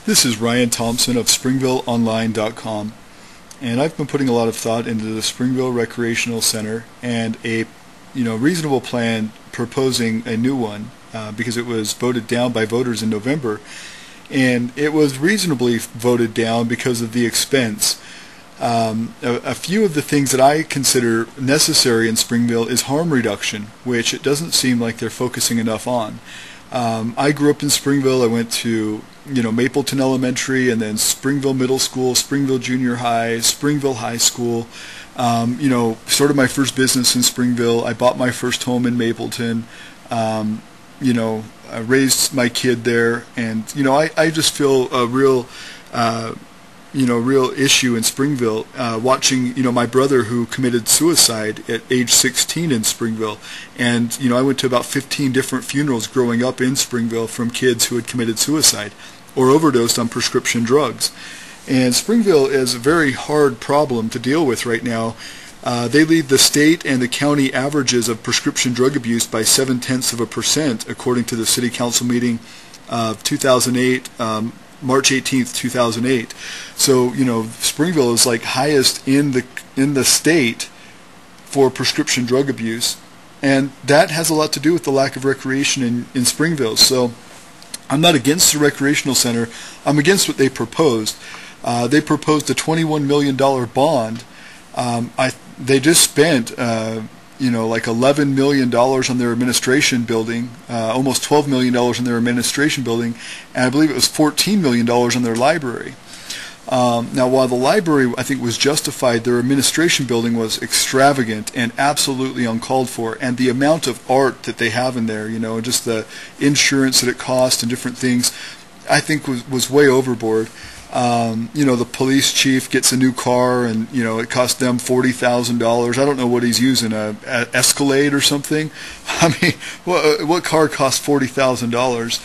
This is Ryan Thompson of SpringvilleOnline.com, and I've been putting a lot of thought into the Springville Recreational Center and a reasonable plan proposing a new one because it was voted down by voters in November, and it was reasonably voted down because of the expense. A few of the things that I consider necessary in Springville is harm reduction, which it doesn't seem like they're focusing enough on. I grew up in Springville. I went to Mapleton Elementary, and then Springville Middle School, Springville Junior High, Springville High School. Started my first business in Springville. I bought my first home in Mapleton. I raised my kid there, and I just feel a real real issue in Springville, watching my brother who committed suicide at age 16 in Springville, and I went to about 15 different funerals growing up in Springville from kids who had committed suicide or overdosed on prescription drugs. And Springville is a very hard problem to deal with right now. They lead the state and the county averages of prescription drug abuse by 0.7%, according to the City Council meeting of 2008. March 18th, 2008. So, Springville is like highest in the state for prescription drug abuse, and that has a lot to do with the lack of recreation in Springville. So, I'm not against the recreational center. I'm against what they proposed. They proposed a $21 million bond. They just spent like $11 million on their administration building, almost $12 million on their administration building, and I believe it was $14 million on their library. Now, while the library, I think, was justified, their administration building was extravagant and absolutely uncalled for, and the amount of art that they have in there, just the insurance that it cost and different things, I think was way overboard. The police chief gets a new car, and it cost them $40,000. I don't know what he's using, a Escalade or something. I mean, what car costs $40,000?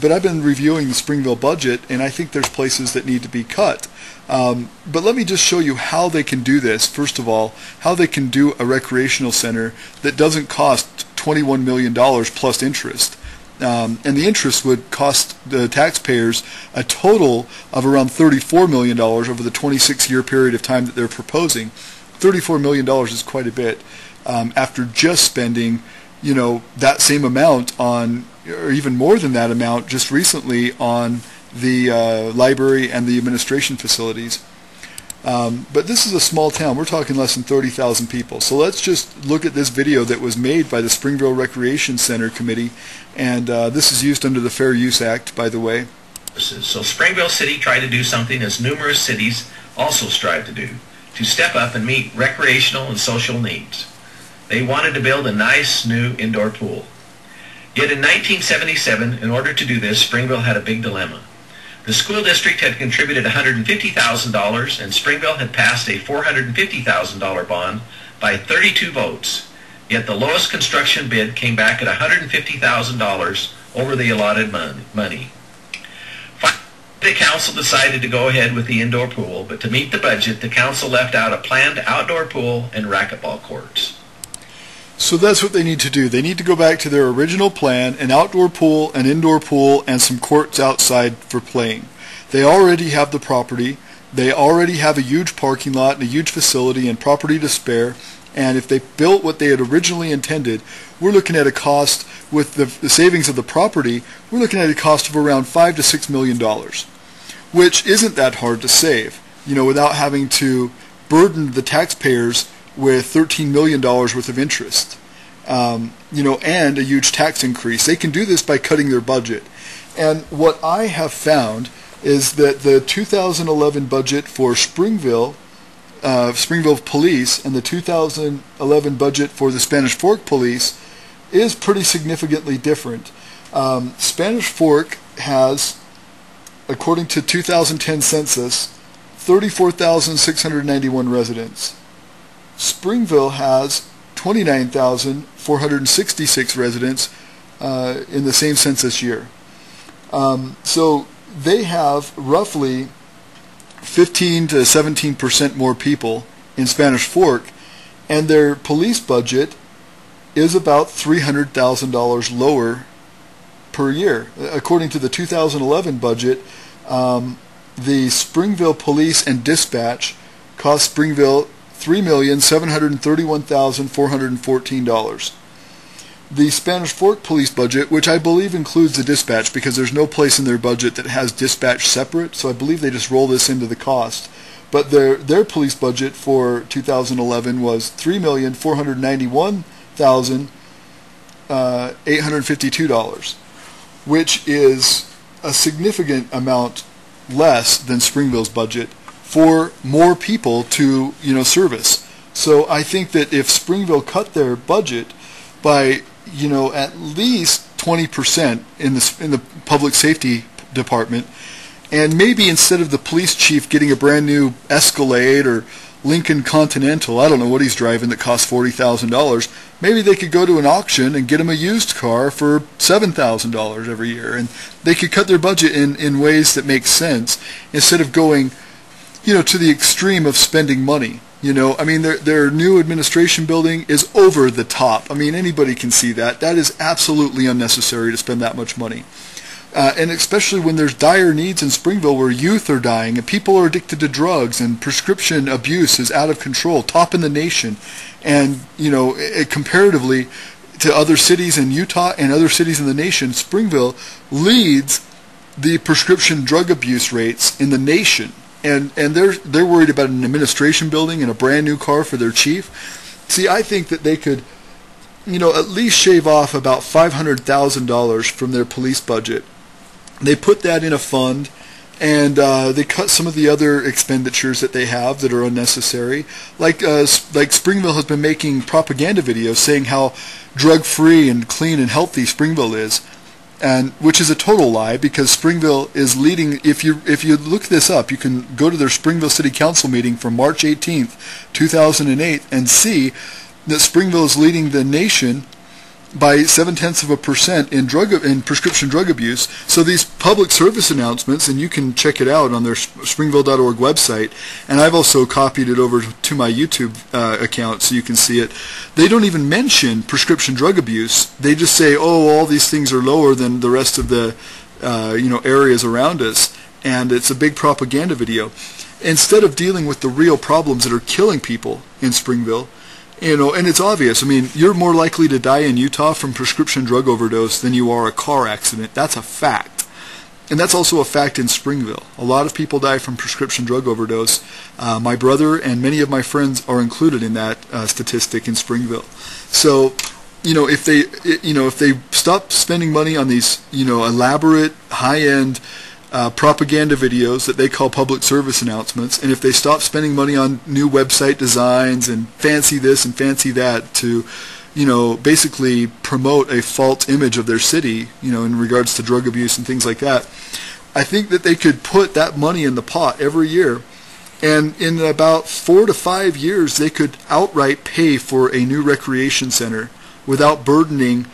But I've been reviewing the Springville budget, and I think there's places that need to be cut. But let me just show you how they can do this. First of all, how they can do a recreational center that doesn't cost $21 million plus interest. And the interest would cost the taxpayers a total of around $34 million over the 26-year period of time that they're proposing. $34 million is quite a bit after just spending, that same amount on, or even more than that amount just recently on the library and the administration facilities. But this is a small town. We're talking less than 30,000 people. So let's just look at this video that was made by the Springville Recreation Center Committee, and this is used under the Fair Use Act, by the way. So Springville City tried to do something as numerous cities also strive to do, to step up and meet recreational and social needs. They wanted to build a nice new indoor pool. Yet in 1977, in order to do this, Springville had a big dilemma. The school district had contributed $150,000, and Springville had passed a $450,000 bond by 32 votes. Yet the lowest construction bid came back at $150,000 over the allotted money. Finally, the council decided to go ahead with the indoor pool, but to meet the budget, the council left out a planned outdoor pool and racquetball courts. So that's what they need to do. They need to go back to their original plan, an outdoor pool, an indoor pool, and some courts outside for playing. They already have the property. They already have a huge parking lot and a huge facility and property to spare. And if they built what they had originally intended, we're looking at a cost, with the savings of the property, we're looking at a cost of around $5 to $6 million, which isn't that hard to save, without having to burden the taxpayers with $13 million worth of interest, and a huge tax increase. They can do this by cutting their budget. And what I have found is that the 2011 budget for Springville Police and the 2011 budget for the Spanish Fork Police is pretty significantly different. Spanish Fork has, according to 2010 census, 34,691 residents. Springville has 29,466 residents in the same census year. So they have roughly 15 to 17% more people in Spanish Fork, and their police budget is about $300,000 lower per year. According to the 2011 budget, The Springville Police and Dispatch cost Springville $3,731,414. The Spanish Fork Police budget, which I believe includes the dispatch because there's no place in their budget that has dispatch separate, so I believe they just roll this into the cost. But their police budget for 2011 was $3,491,852, which is a significant amount less than Springville's budget for more people to service. So I think that if Springville cut their budget by at least 20% in the public safety department, and maybe instead of the police chief getting a brand new Escalade or Lincoln Continental, I don't know what he's driving that costs $40,000, maybe they could go to an auction and get him a used car for $7,000 every year, and they could cut their budget in ways that make sense instead of going to the extreme of spending money. I mean, their new administration building is over the top. I mean, anybody can see that. That is absolutely unnecessary to spend that much money. And especially when there's dire needs in Springville where youth are dying and people are addicted to drugs and prescription abuse is out of control, top in the nation. And, comparatively to other cities in Utah and other cities in the nation, Springville leads the prescription drug abuse rates in the nation. And they're worried about an administration building and a brand new car for their chief. See, I think that they could, at least shave off about $500,000 from their police budget. They put that in a fund, and they cut some of the other expenditures that they have that are unnecessary. Like Springville has been making propaganda videos saying how drug-free and clean and healthy Springville is. And which is a total lie, because Springville is leading. If you look this up, you can go to their Springville City Council meeting from March 18th, 2008, and see that Springville is leading the nation by 0.7% in prescription drug abuse. So these public service announcements, and you can check it out on their springville.org website, and I've also copied it over to my YouTube account so you can see it. They don't even mention prescription drug abuse. They just say, oh, all these things are lower than the rest of the areas around us, and it's a big propaganda video. Instead of dealing with the real problems that are killing people in Springville, and it's obvious. I mean, you're more likely to die in Utah from prescription drug overdose than you are a car accident. That's a fact. And that's also a fact in Springville. A lot of people die from prescription drug overdose. My brother and many of my friends are included in that statistic in Springville. So, if they stop spending money on these, elaborate, high-end propaganda videos that they call public service announcements, and if they stop spending money on new website designs and fancy this and fancy that to basically promote a false image of their city, in regards to drug abuse and things like that, I think that they could put that money in the pot every year, and in about 4 to 5 years they could outright pay for a new recreation center without burdening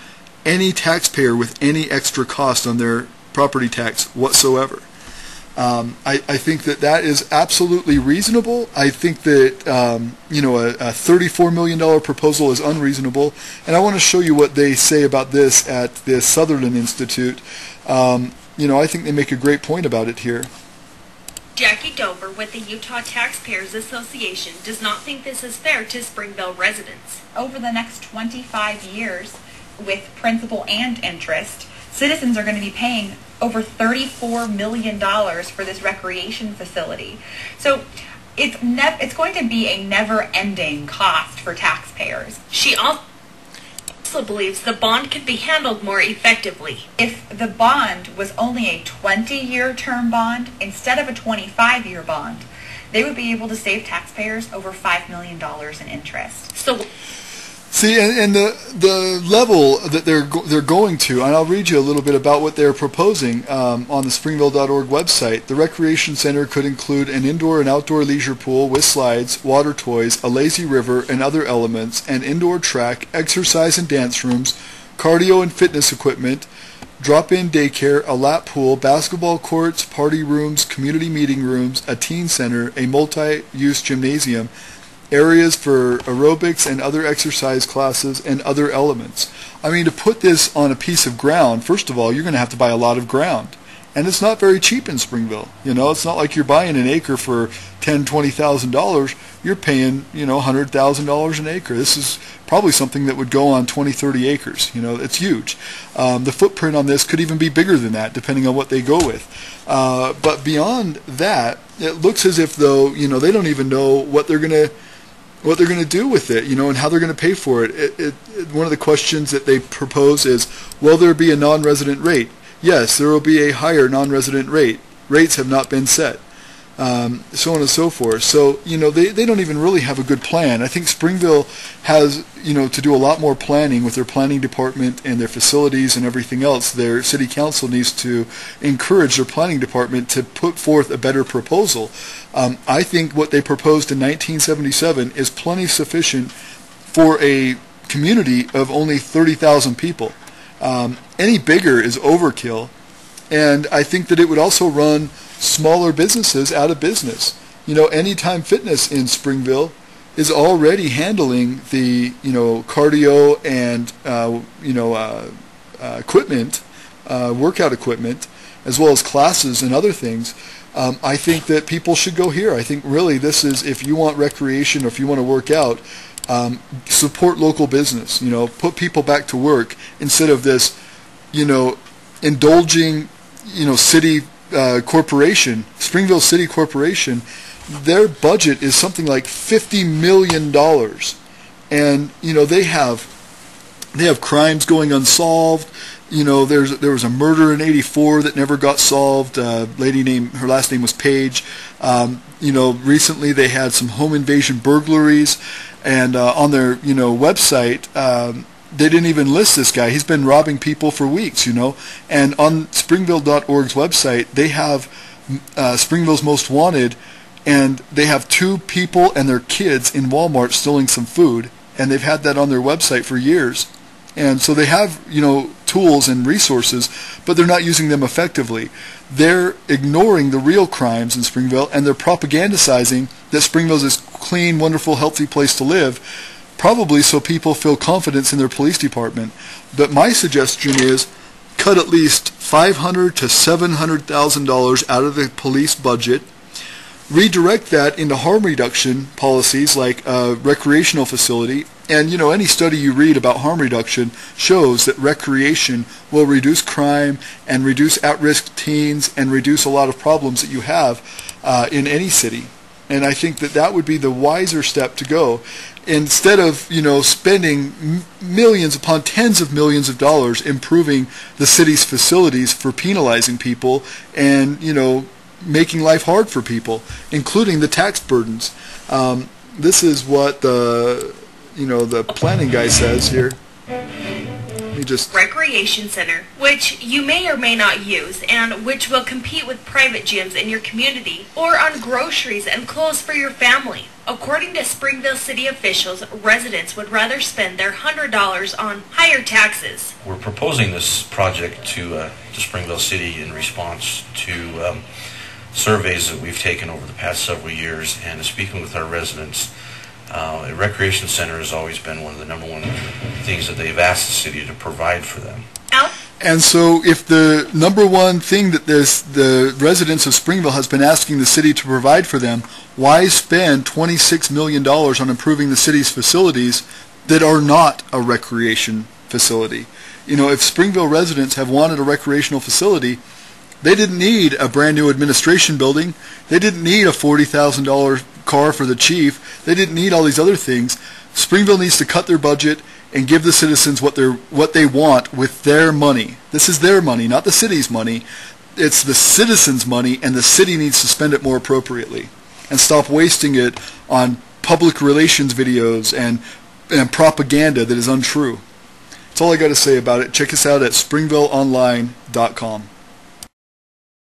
any taxpayer with any extra cost on their property tax whatsoever. I think that is absolutely reasonable. I think that a $34 million proposal is unreasonable, and I want to show you what they say about this at the Sutherland Institute. I think they make a great point about it here. Jackie Dover with the Utah Taxpayers Association does not think this is fair to Springville residents. Over the next 25 years, with principal and interest, citizens are going to be paying over $34 million for this recreation facility. So it's going to be a never-ending cost for taxpayers. She also believes the bond could be handled more effectively. If the bond was only a 20-year term bond instead of a 25-year bond, they would be able to save taxpayers over $5 million in interest. So, see, and the level that they're going to, and I'll read you a little bit about what they're proposing on the Springville.org website. The recreation center could include an indoor and outdoor leisure pool with slides, water toys, a lazy river, and other elements, an indoor track, exercise and dance rooms, cardio and fitness equipment, drop-in daycare, a lap pool, basketball courts, party rooms, community meeting rooms, a teen center, a multi-use gymnasium, areas for aerobics and other exercise classes, and other elements. I mean, to put this on a piece of ground, first of all, you're going to have to buy a lot of ground. and it's not very cheap in Springville. It's not like you're buying an acre for $10,000-$20,000. You're paying, $100,000 an acre. This is probably something that would go on 20-30 acres. It's huge. The footprint on this could even be bigger than that, depending on what they go with. But beyond that, it looks as if, though, they don't even know what they're going to do with it, and how they're going to pay for it. One of the questions that they propose is, will there be a non-resident rate? Yes, there will be a higher non-resident rate. Rates have not been set. So on and so forth. So, they don't even really have a good plan. I think Springville has, to do a lot more planning with their planning department and their facilities and everything else. Their city council needs to encourage their planning department to put forth a better proposal. I think what they proposed in 1977 is plenty sufficient for a community of only 30,000 people. Any bigger is overkill, and I think that it would also run smaller businesses out of business. Anytime Fitness in Springville is already handling the cardio and equipment, workout equipment, as well as classes and other things. I think that people should go here. I think really this is, if you want recreation or if you want to work out, support local business. Put people back to work instead of this, indulging, city corporation, Springville City Corporation. Their budget is something like $50 million, and they have crimes going unsolved. There was a murder in '84 that never got solved. Her last name was Page. Recently they had some home invasion burglaries, and on their website they didn't even list this guy. He's been robbing people for weeks, And on Springville.org's website, they have Springville's Most Wanted, and they have 2 people and their kids in Walmart stealing some food, and they've had that on their website for years. And so they have, tools and resources, but they're not using them effectively. They're ignoring the real crimes in Springville, and they're propagandizing that Springville's this clean, wonderful, healthy place to live, probably so people feel confidence in their police department. But my suggestion is cut at least $500,000 to $700,000 out of the police budget, redirect that into harm reduction policies like a recreational facility. And any study you read about harm reduction shows that recreation will reduce crime and reduce at-risk teens and reduce a lot of problems that you have in any city. And I think that would be the wiser step to go. Instead of, spending millions upon tens of millions of dollars improving the city's facilities for penalizing people and, making life hard for people, including the tax burdens. This is what the planning guy says here. Recreation center, which you may or may not use, and which will compete with private gyms in your community or on groceries and clothes for your family. According to Springville City officials, residents would rather spend their $100 on higher taxes. We're proposing this project to Springville City in response to surveys that we've taken over the past several years, and speaking with our residents. A recreation center has always been one of the number one things that they've asked the city to provide for them. And so if the number one thing that the residents of Springville has been asking the city to provide for them, why spend $26 million on improving the city's facilities that are not a recreation facility? If Springville residents have wanted a recreational facility, they didn't need a brand new administration building. They didn't need a $40,000 car for the chief. They didn't need all these other things. Springville needs to cut their budget and give the citizens what they want with their money. This is their money, not the city's money. It's the citizens' money, and the city needs to spend it more appropriately and stop wasting it on public relations videos and propaganda that is untrue. That's all I got to say about it. Check us out at springvilleonline.com.